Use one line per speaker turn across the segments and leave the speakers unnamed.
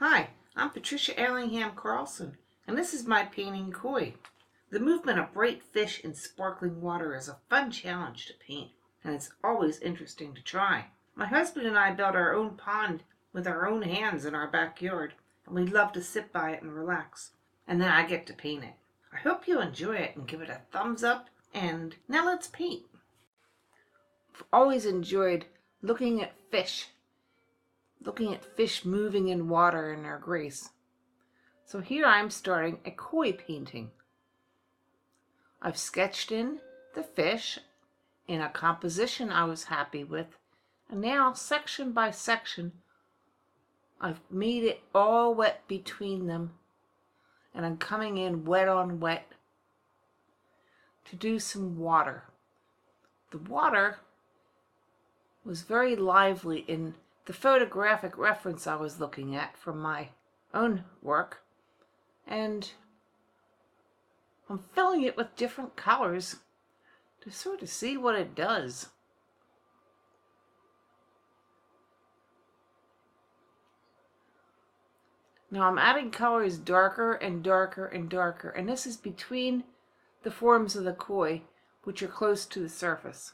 Hi, I'm Patricia Allingham Carlson, and this is my painting Koi. The movement of bright fish in sparkling water is a fun challenge to paint, and it's always interesting to try. My husband and I built our own pond with our own hands in our backyard, and we love to sit by it and relax. And then I get to paint it. I hope you enjoy it and give it a thumbs up, and now let's paint. I've always enjoyed looking at fish moving in water in their grace. So here I'm starting a koi painting. I've sketched in the fish in a composition I was happy with, and now section by section I've made it all wet between them, and I'm coming in wet on wet to do some water. The water was very lively in the photographic reference I was looking at from my own work, and I'm filling it with different colors to sort of see what it does. Now I'm adding colors darker and darker and darker, and this is between the forms of the koi, which are close to the surface.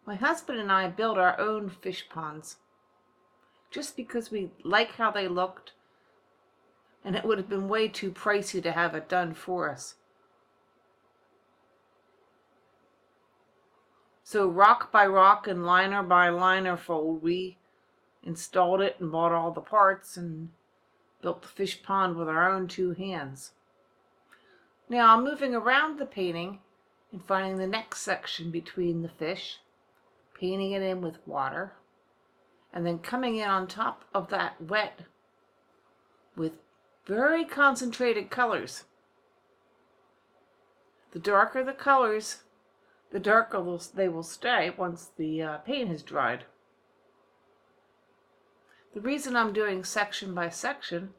My husband and I built our own fish ponds just because we like how they looked, and it would have been way too pricey to have it done for us. So rock by rock and liner by liner fold, we installed it and bought all the parts and built the fish pond with our own two hands. Now I'm moving around the painting and finding the next section between the fish, painting it in with water, and then coming in on top of that wet with very concentrated colors. The darker the colors, the darker they will stay once the paint has dried. The reason I'm doing section by section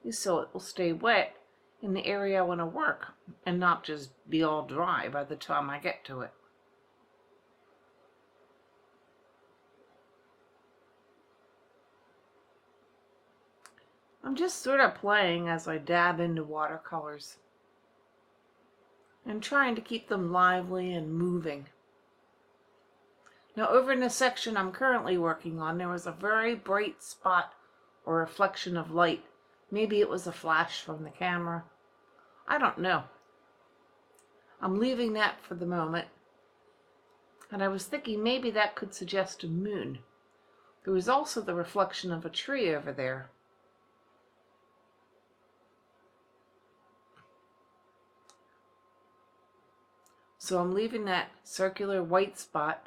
is so it will stay wet in the area I want to work and not just be all dry by the time I get to it. I'm just sort of playing as I dab into watercolors and trying to keep them lively and moving. Now over in the section I'm currently working on, there was a very bright spot or reflection of light. Maybe it was a flash from the camera. I don't know. I'm leaving that for the moment. And I was thinking maybe that could suggest a moon. There was also the reflection of a tree over there. So I'm leaving that circular white spot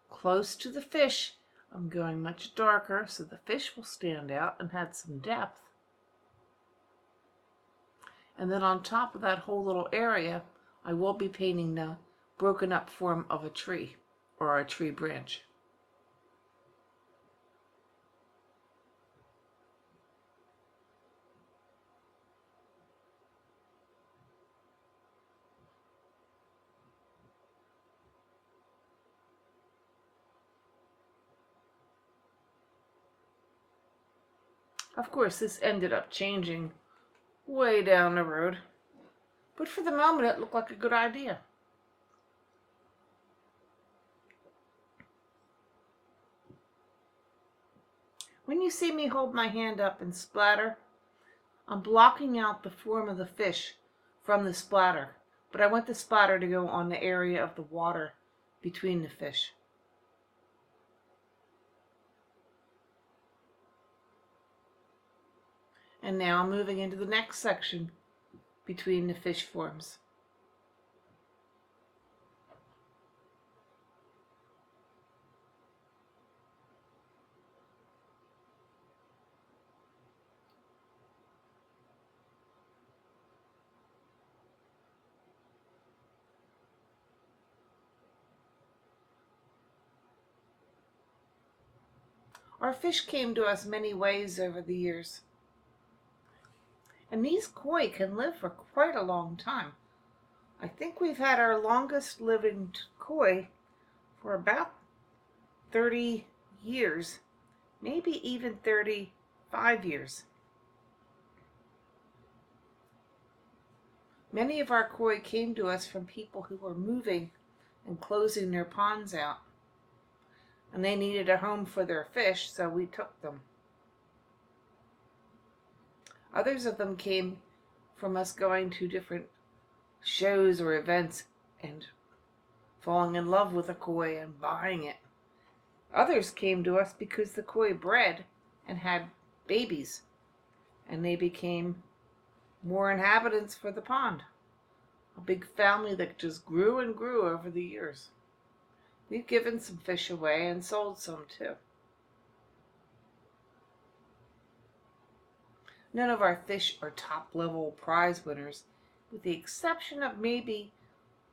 close to the fish. I'm going much darker so the fish will stand out and have some depth. And then on top of that whole little area, I will be painting the broken up form of a tree or a tree branch. Of course, this ended up changing way down the road, but for the moment it looked like a good idea. When you see me hold my hand up and splatter, I'm blocking out the form of the fish from the splatter, but I want the splatter to go on the area of the water between the fish. And now I'm moving into the next section between the fish forms. Our fish came to us many ways over the years. And these koi can live for quite a long time. I think we've had our longest living koi for about 30 years, maybe even 35 years. Many of our koi came to us from people who were moving and closing their ponds out, and they needed a home for their fish, so we took them. Others of them came from us going to different shows or events and falling in love with a koi and buying it. Others came to us because the koi bred and had babies, and they became more inhabitants for the pond. A big family that just grew and grew over the years. We've given some fish away and sold some too. None of our fish are top-level prize winners, with the exception of maybe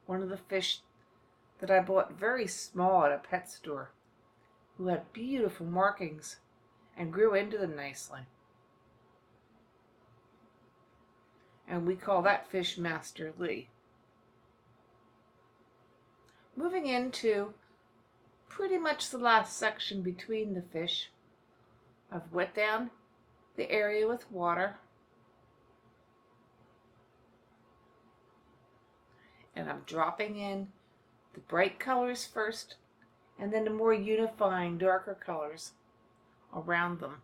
one of the fish that I bought very small at a pet store, who had beautiful markings and grew into them nicely. And we call that fish Master Lee. Moving into pretty much the last section between the fish, I've wet down the area with water, and I'm dropping in the bright colors first, and then the more unifying darker colors around them.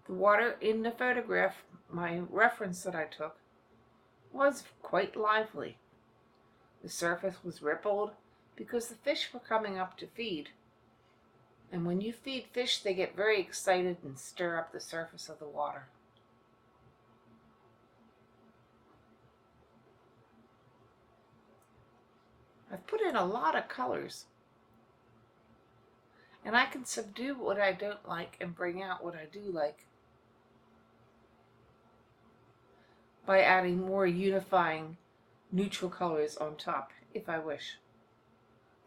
The water in the photograph, my reference that I took, was quite lively. The surface was rippled because the fish were coming up to feed. And when you feed fish, they get very excited and stir up the surface of the water. I've put in a lot of colors, and I can subdue what I don't like and bring out what I do like by adding more unifying neutral colors on top, if I wish.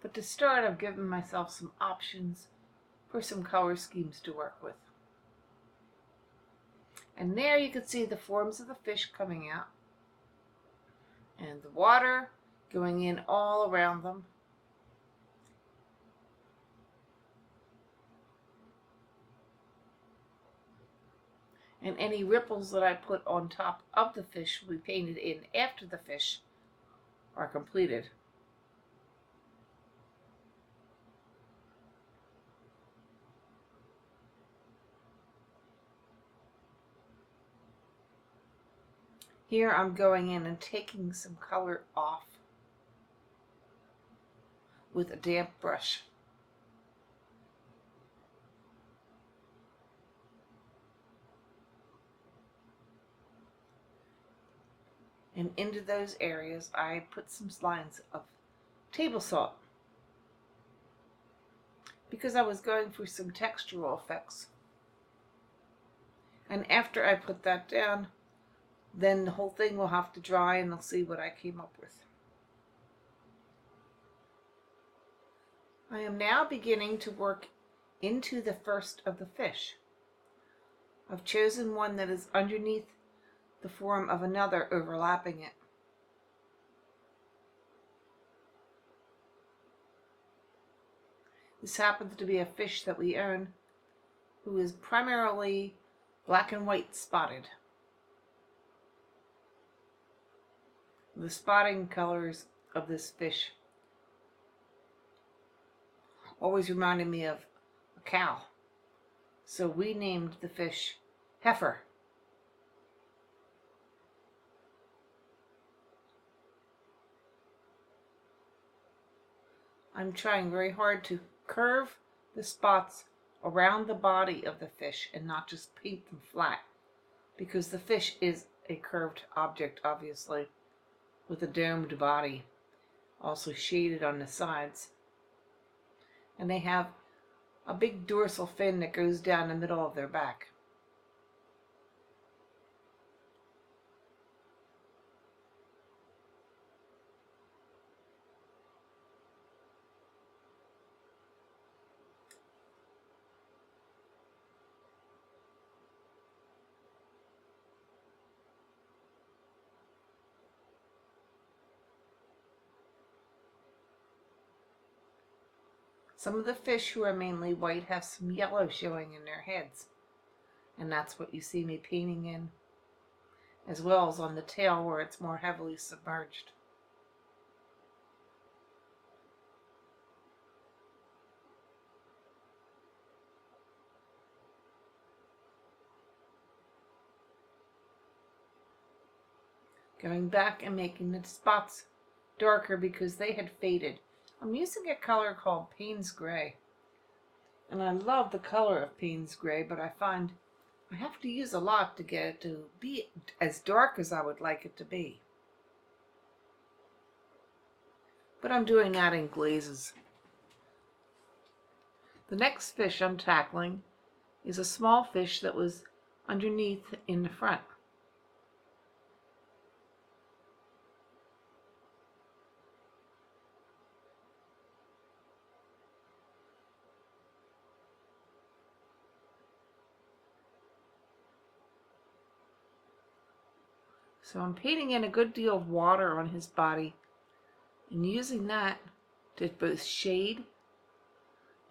But to start, I've given myself some options for some color schemes to work with. And there you can see the forms of the fish coming out, and the water going in all around them. And any ripples that I put on top of the fish will be painted in after the fish are completed. Here I'm going in and taking some color off with a damp brush. And into those areas I put some lines of table salt, because I was going for some textural effects. And after I put that down, then the whole thing will have to dry and I'll see what I came up with. I am now beginning to work into the first of the fish. I've chosen one that is underneath the form of another overlapping it. This happens to be a fish that we own, who is primarily black and white spotted. The spotting colors of this fish always reminded me of a cow, so we named the fish Heifer. I'm trying very hard to curve the spots around the body of the fish and not just paint them flat, because the fish is a curved object, obviously, with a domed body, also shaded on the sides. And they have a big dorsal fin that goes down the middle of their back. Some of the fish who are mainly white have some yellow showing in their heads, and that's what you see me painting in, as well as on the tail where it's more heavily submerged. Going back and making the spots darker because they had faded. I'm using a color called Payne's Gray. And I love the color of Payne's Gray, but I find I have to use a lot to get it to be as dark as I would like it to be. But I'm doing that in glazes. The next fish I'm tackling is a small fish that was underneath in the front. So I'm painting in a good deal of water on his body and using that to both shade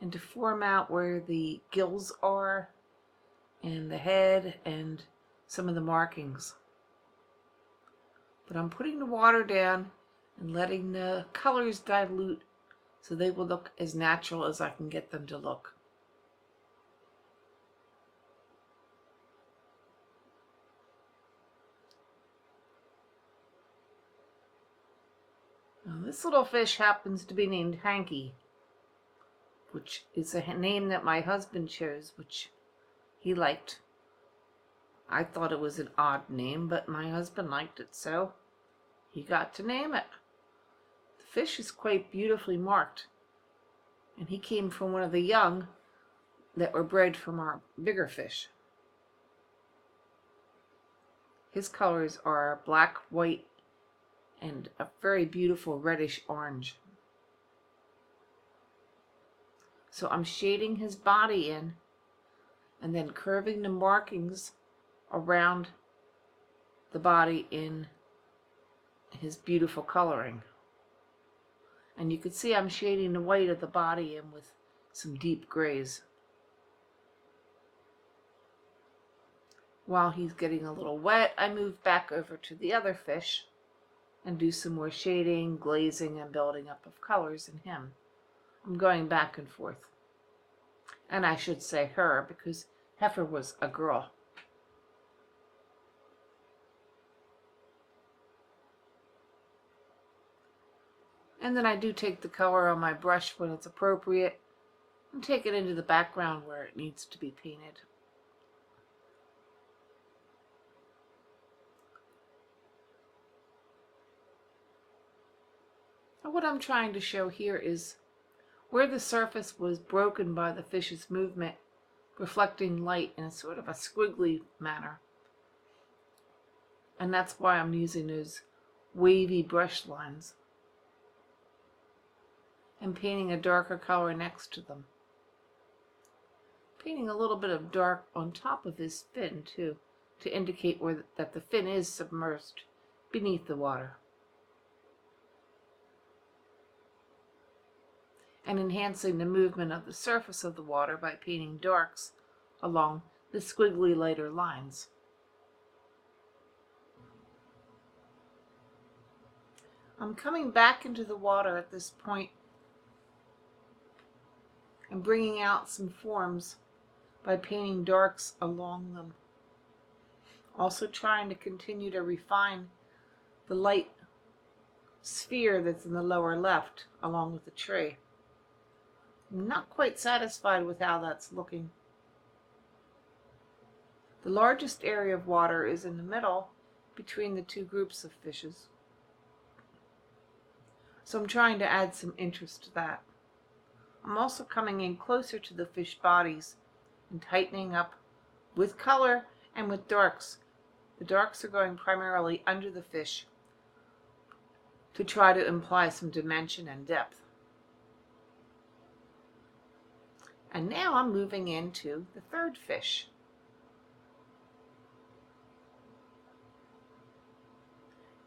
and to form out where the gills are and the head and some of the markings. But I'm putting the water down and letting the colors dilute so they will look as natural as I can get them to look. Now, this little fish happens to be named Hanky, which is a name that my husband chose, which he liked. I thought it was an odd name, but my husband liked it, so he got to name it. The fish is quite beautifully marked, and he came from one of the young that were bred from our bigger fish. His colors are black, white, and a very beautiful reddish orange. So I'm shading his body in and then curving the markings around the body in his beautiful coloring. And you can see I'm shading the white of the body in with some deep grays. While he's getting a little wet, I move back over to the other fish and do some more shading, glazing, and building up of colors in him. I'm going back and forth. And I should say her, because Heifer was a girl. And then I do take the color on my brush when it's appropriate and take it into the background where it needs to be painted. And what I'm trying to show here is where the surface was broken by the fish's movement, reflecting light in a sort of a squiggly manner. And that's why I'm using those wavy brush lines and painting a darker color next to them. Painting a little bit of dark on top of his fin too, to indicate that the fin is submerged beneath the water. And enhancing the movement of the surface of the water by painting darks along the squiggly lighter lines. I'm coming back into the water at this point and bringing out some forms by painting darks along them. Also trying to continue to refine the light sphere that's in the lower left along with the tree. I'm not quite satisfied with how that's looking. The largest area of water is in the middle between the two groups of fishes. So I'm trying to add some interest to that. I'm also coming in closer to the fish bodies and tightening up with color and with darks. The darks are going primarily under the fish to try to imply some dimension and depth. And now I'm moving into the third fish.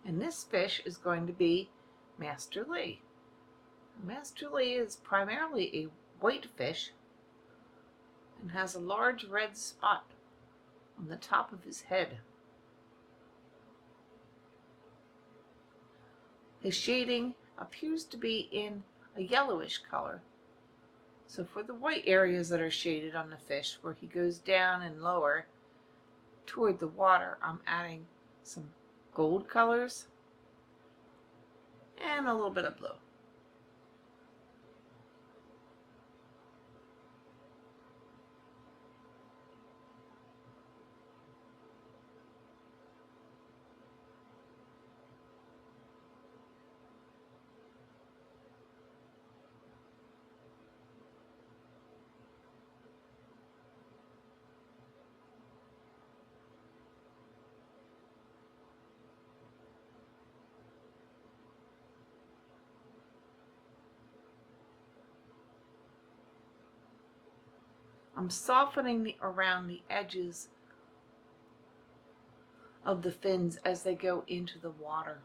And this fish is going to be Master Lee. Master Lee is primarily a white fish and has a large red spot on the top of his head. His shading appears to be in a yellowish color. So for the white areas that are shaded on the fish, where he goes down and lower toward the water, I'm adding some gold colors and a little bit of blue. I'm softening around the edges of the fins as they go into the water.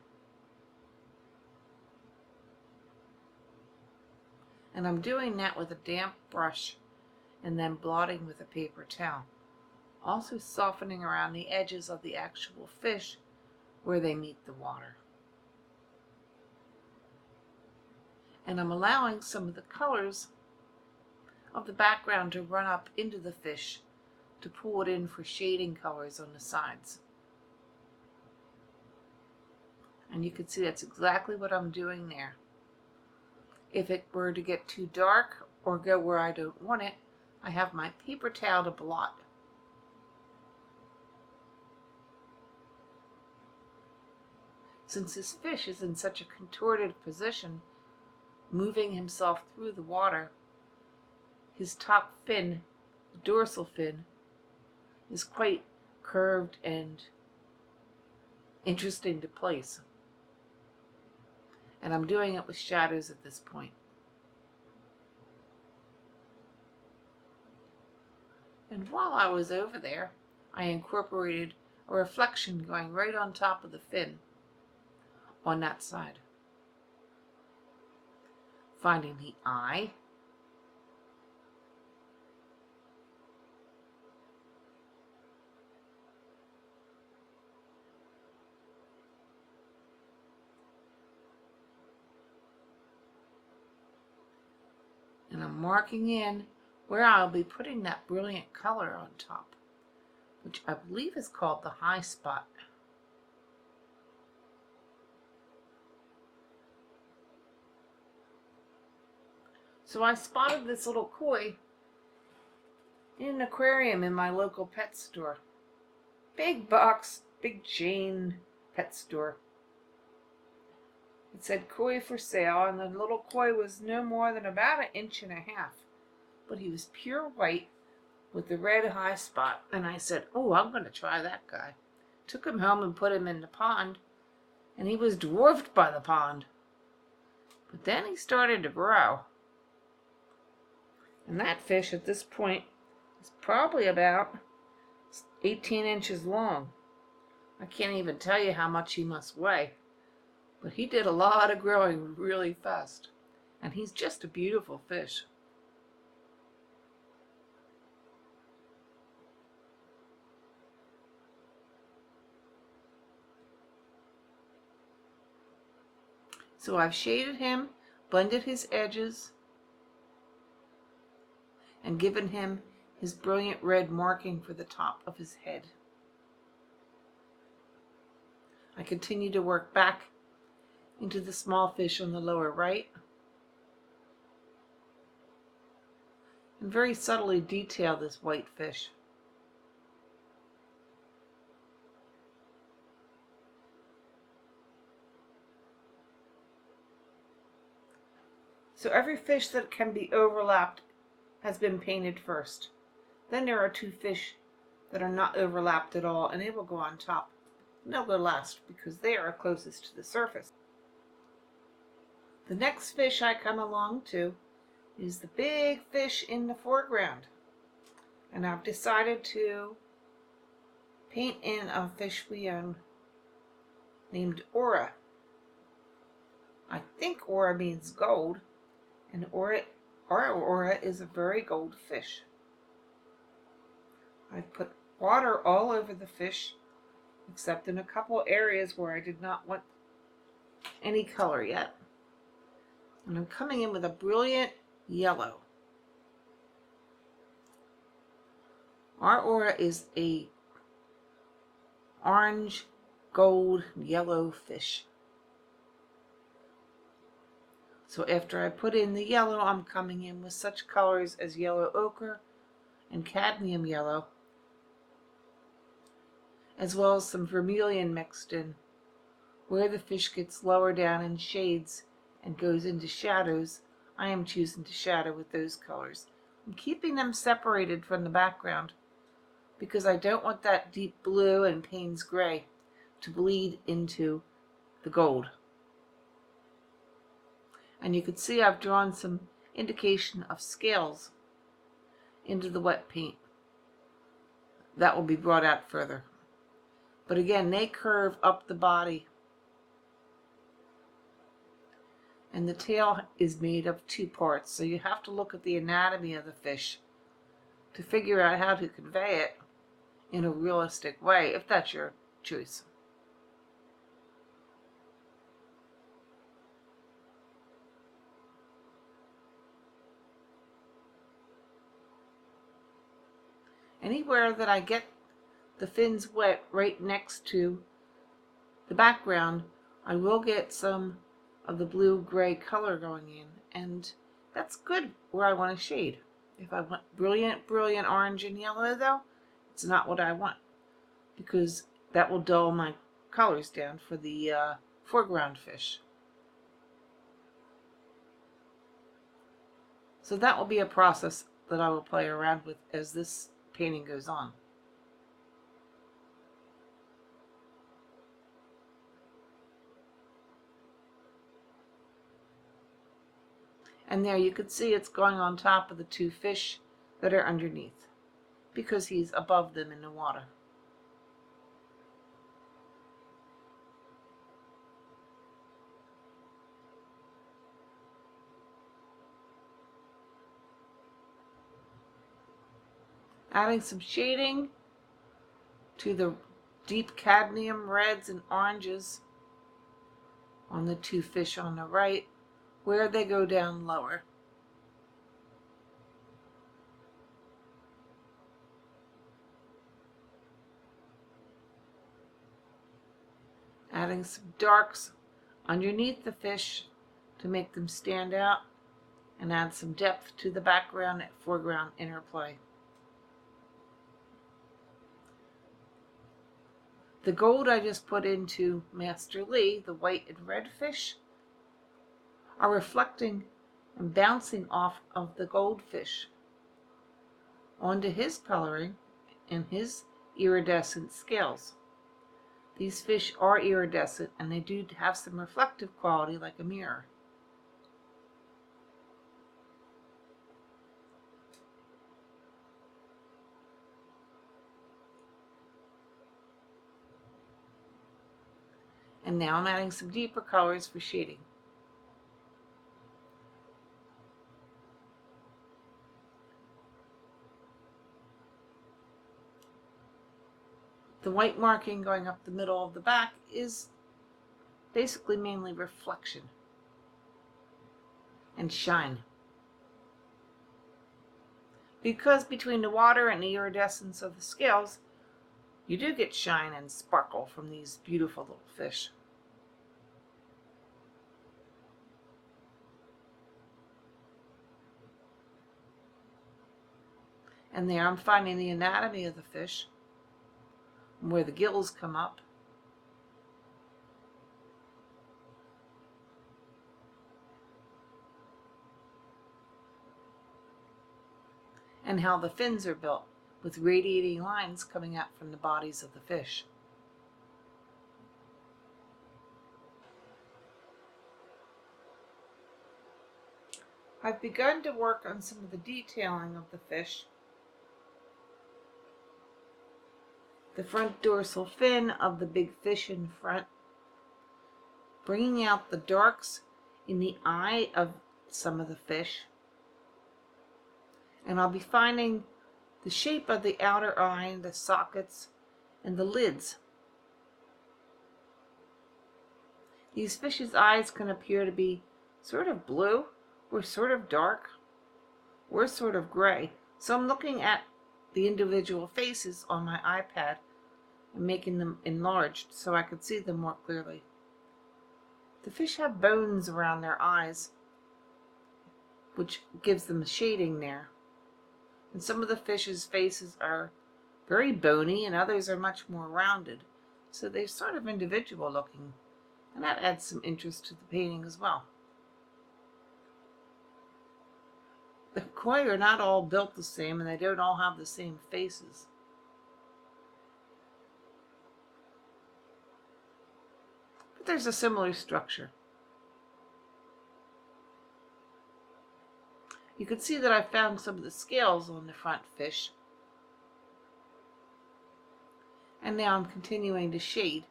And I'm doing that with a damp brush and then blotting with a paper towel. Also softening around the edges of the actual fish where they meet the water. And I'm allowing some of the colors of the background to run up into the fish to pull it in for shading colors on the sides. And you can see that's exactly what I'm doing there. If it were to get too dark or go where I don't want it, I have my paper towel to blot. Since this fish is in such a contorted position, moving himself through the water, his top fin, the dorsal fin, is quite curved and interesting to place. And I'm doing it with shadows at this point. And while I was over there, I incorporated a reflection going right on top of the fin on that side. Finding the eye, and I'm marking in where I'll be putting that brilliant color on top, which I believe is called the high spot. So I spotted this little koi in an aquarium in my local pet store. Big box, big chain pet store. It said koi for sale, and the little koi was no more than about 1.5 inches, but he was pure white with the red high spot. And I said, oh, I'm going to try that guy. Took him home and put him in the pond, and he was dwarfed by the pond. But then he started to grow. And that fish at this point is probably about 18 inches long. I can't even tell you how much he must weigh. But he did a lot of growing really fast. And he's just a beautiful fish. So I've shaded him, blended his edges, and given him his brilliant red marking for the top of his head. I continue to work back into the small fish on the lower right, and very subtly detail this white fish. So every fish that can be overlapped has been painted first. Then there are 2 fish that are not overlapped at all, and they will go on top. And they'll go last because they are closest to the surface. The next fish I come along to is the big fish in the foreground. And I've decided to paint in a fish we own named Aura. I think Aura means gold, and Aura Our aura is a very gold fish. I've put water all over the fish, except in a couple areas where I did not want any color yet. And I'm coming in with a brilliant yellow. Our aura is a orange, gold, yellow fish. So after I put in the yellow, I'm coming in with such colors as yellow ochre and cadmium yellow, as well as some vermilion mixed in. Where the fish gets lower down in shades and goes into shadows, I am choosing to shadow with those colors. I'm keeping them separated from the background because I don't want that deep blue and Payne's gray to bleed into the gold. And you can see I've drawn some indication of scales into the wet paint. That will be brought out further. But again, they curve up the body. And the tail is made of 2 parts, so you have to look at the anatomy of the fish to figure out how to convey it in a realistic way, if that's your choice. Anywhere that I get the fins wet right next to the background, I will get some of the blue-gray color going in, and that's good where I want to shade. If I want brilliant orange and yellow, though, it's not what I want, because that will dull my colors down for the foreground fish. So that will be a process that I will play around with as this painting goes on. And there you can see it's going on top of the 2 fish that are underneath, because he's above them in the water. Adding some shading to the deep cadmium reds and oranges on the 2 fish on the right, where they go down lower. Adding some darks underneath the fish to make them stand out, and add some depth to the background at foreground interplay. The gold I just put into Master Lee, the white and red fish, are reflecting and bouncing off of the goldfish onto his coloring and his iridescent scales. These fish are iridescent, and they do have some reflective quality like a mirror. And now I'm adding some deeper colors for shading. The white marking going up the middle of the back is basically mainly reflection and shine. Because between the water and the iridescence of the scales, you do get shine and sparkle from these beautiful little fish. And there I'm finding the anatomy of the fish, where the gills come up. And how the fins are built, with radiating lines coming out from the bodies of the fish. I've begun to work on some of the detailing of the fish. The front dorsal fin of the big fish in front, bringing out the darks in the eye of some of the fish, And I'll be finding the shape of the outer eye, the sockets, and the lids. These fish's eyes can appear to be sort of blue, or sort of dark, or sort of gray. So I'm looking at the individual faces on my iPad and making them enlarged so I could see them more clearly. The fish have bones around their eyes, which gives them shading there. And some of the fish's faces are very bony and others are much more rounded. So they're sort of individual looking. And that adds some interest to the painting as well. The koi are not all built the same and they don't all have the same faces. But there's a similar structure. You can see that I found some of the scales on the front fish. And now I'm continuing to shade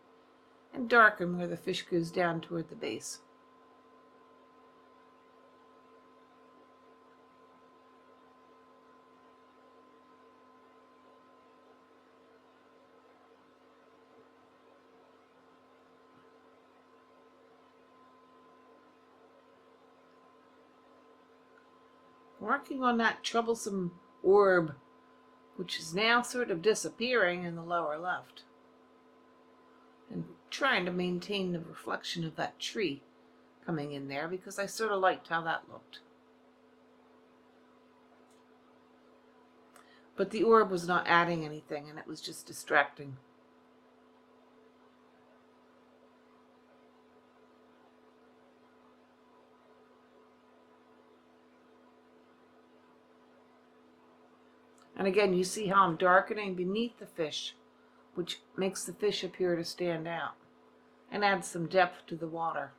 and darken where the fish goes down toward the base. Working on that troublesome orb, which is now sort of disappearing in the lower left, and trying to maintain the reflection of that tree coming in there because I sort of liked how that looked. But the orb was not adding anything and it was just distracting. And again, you see how I'm darkening beneath the fish, which makes the fish appear to stand out and adds some depth to the water.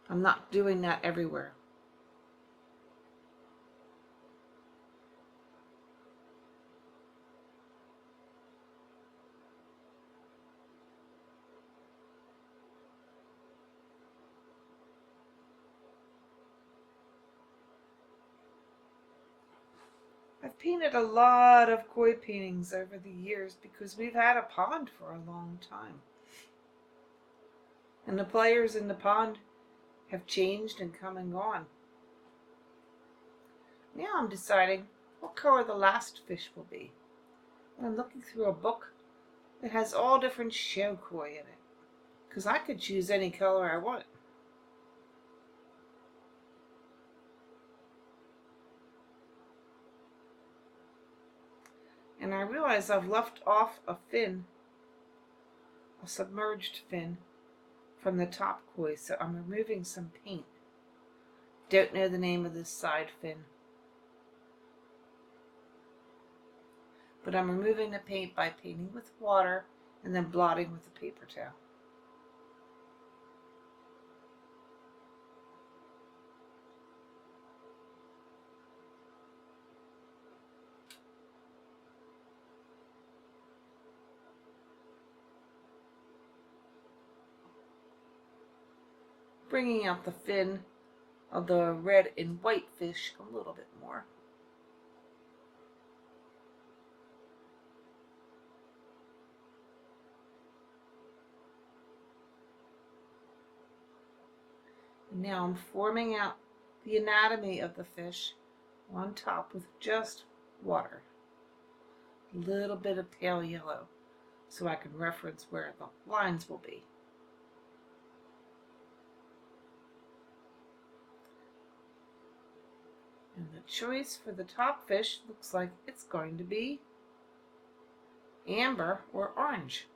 I'm not doing that everywhere. I've painted a lot of koi paintings over the years because we've had a pond for a long time. And the players in the pond have changed and come and gone. Now I'm deciding what color the last fish will be. And I'm looking through a book that has all different show koi in it, because I could choose any color I want. And I realize I've left off a fin, a submerged fin, from the top koi, so I'm removing some paint. Don't know the name of this side fin, but I'm removing the paint by painting with water and then blotting with a paper towel. Bringing out the fin of the red and white fish a little bit more. And now I'm forming out the anatomy of the fish on top with just water. A little bit of pale yellow so I can reference where the lines will be. And the choice for the top fish looks like it's going to be amber or orange.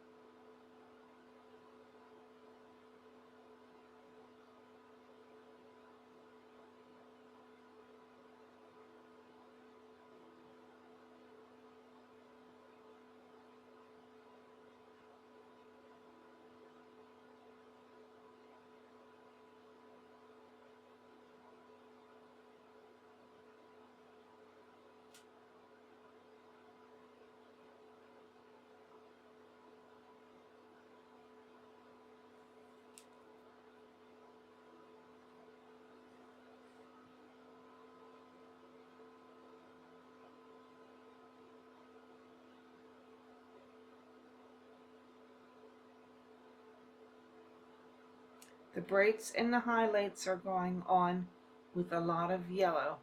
The brights and the highlights are going on with a lot of yellow.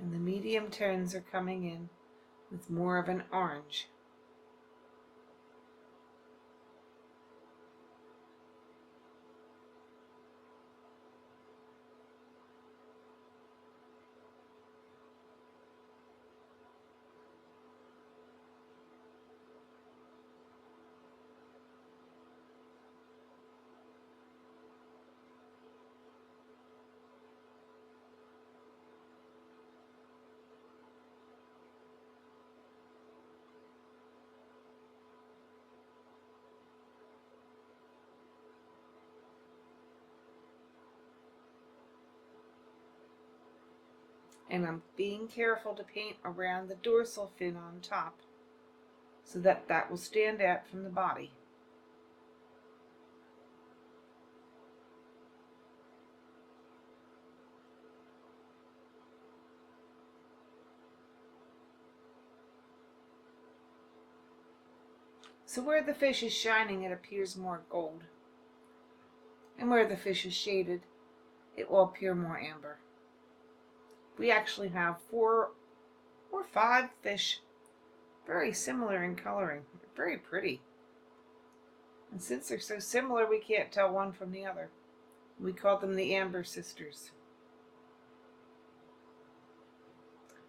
And the medium tones are coming in with more of an orange. And I'm being careful to paint around the dorsal fin on top so that that will stand out from the body. So where the fish is shining, it appears more gold. And where the fish is shaded, it will appear more amber. We actually have 4 or 5 fish very similar in coloring. They're very pretty. And since they're so similar, we can't tell one from the other. We call them the Amber Sisters.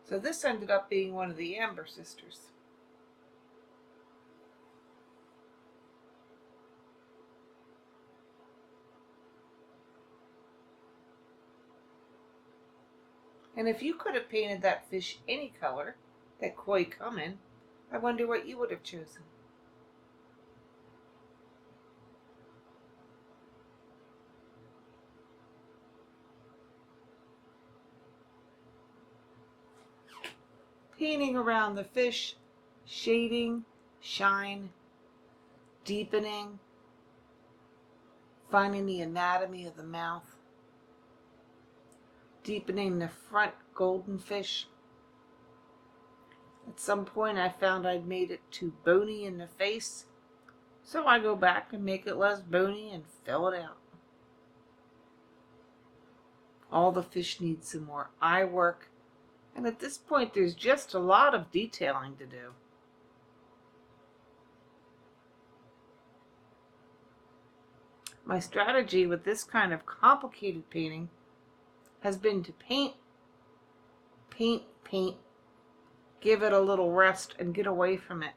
So this ended up being one of the Amber Sisters. And if you could have painted that fish any color, that koi common, I wonder what you would have chosen. Painting around the fish, shading, shine, deepening, finding the anatomy of the mouth, deepening the front golden fish. At some point I found I'd made it too bony in the face, so I go back and make it less bony and fill it out. All the fish need some more eye work, and at this point there's just a lot of detailing to do. My strategy with this kind of complicated painting has been to paint, paint, paint, give it a little rest and get away from it.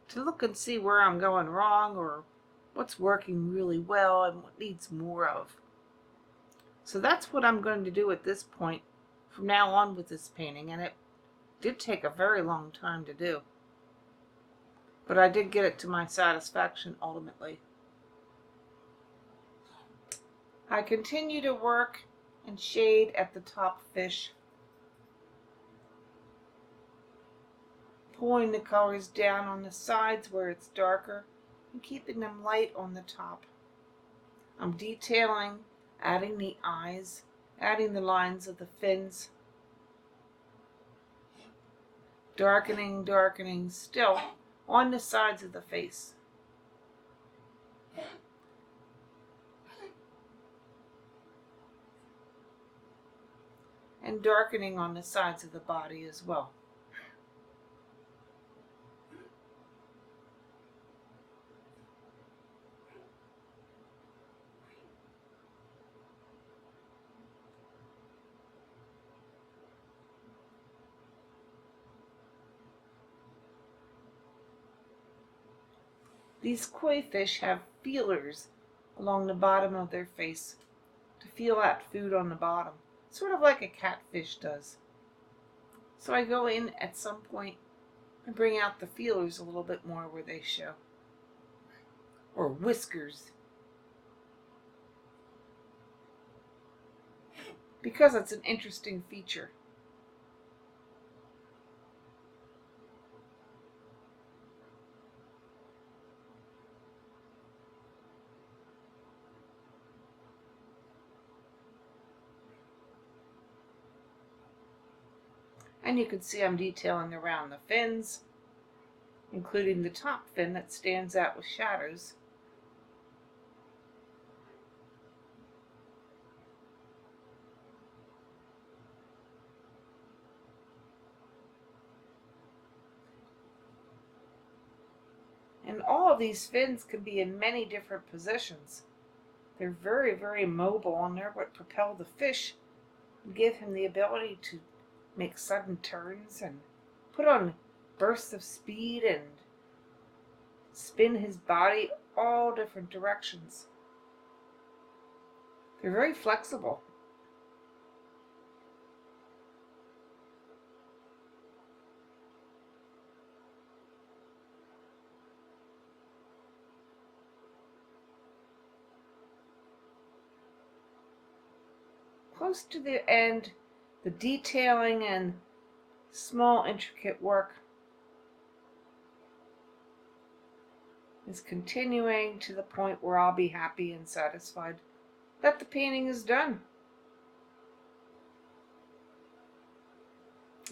To look and see where I'm going wrong or what's working really well and what needs more of. So that's what I'm going to do at this point from now on with this painting, and it did take a very long time to do. But I did get it to my satisfaction ultimately. I continue to work and shade at the top fish, pulling the colors down on the sides where it's darker and keeping them light on the top. I'm detailing, adding the eyes, adding the lines of the fins, darkening, darkening still on the sides of the face. And darkening on the sides of the body as well. These koi fish have feelers along the bottom of their face to feel out food on the bottom, sort of like a catfish does. So I go in at some point and bring out the feelers a little bit more where they show. Or whiskers. Because it's an interesting feature. And you can see I'm detailing around the fins, including the top fin that stands out with shadows. And all of these fins can be in many different positions. They're very, very mobile, and they're what propel the fish and give him the ability to make sudden turns and put on bursts of speed and spin his body all different directions. They're very flexible. Close to the end, the detailing and small intricate work is continuing to the point where I'll be happy and satisfied that the painting is done.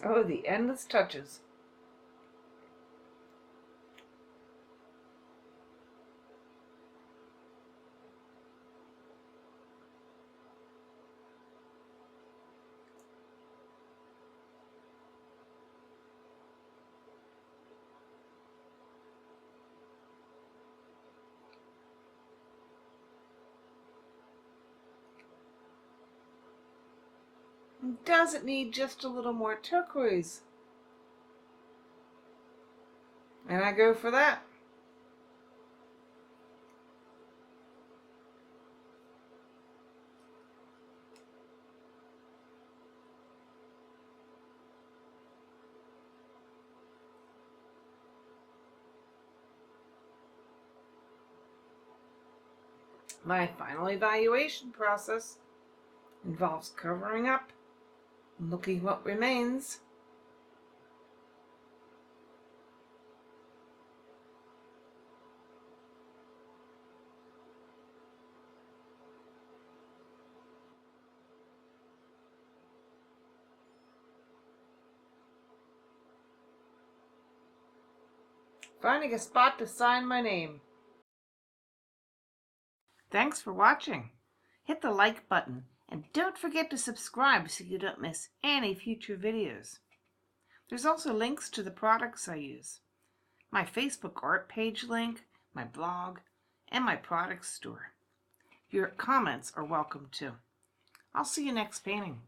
Oh, the endless touches. Does it need just a little more turquoise? And I go for that. My final evaluation process involves covering up and looking what remains. Finding a spot to sign my name. Thanks for watching. Hit the like button and don't forget to subscribe so you don't miss any future videos. There's also links to the products I use, my Facebook art page link, my blog, and my product store. Your comments are welcome too. I'll see you next painting.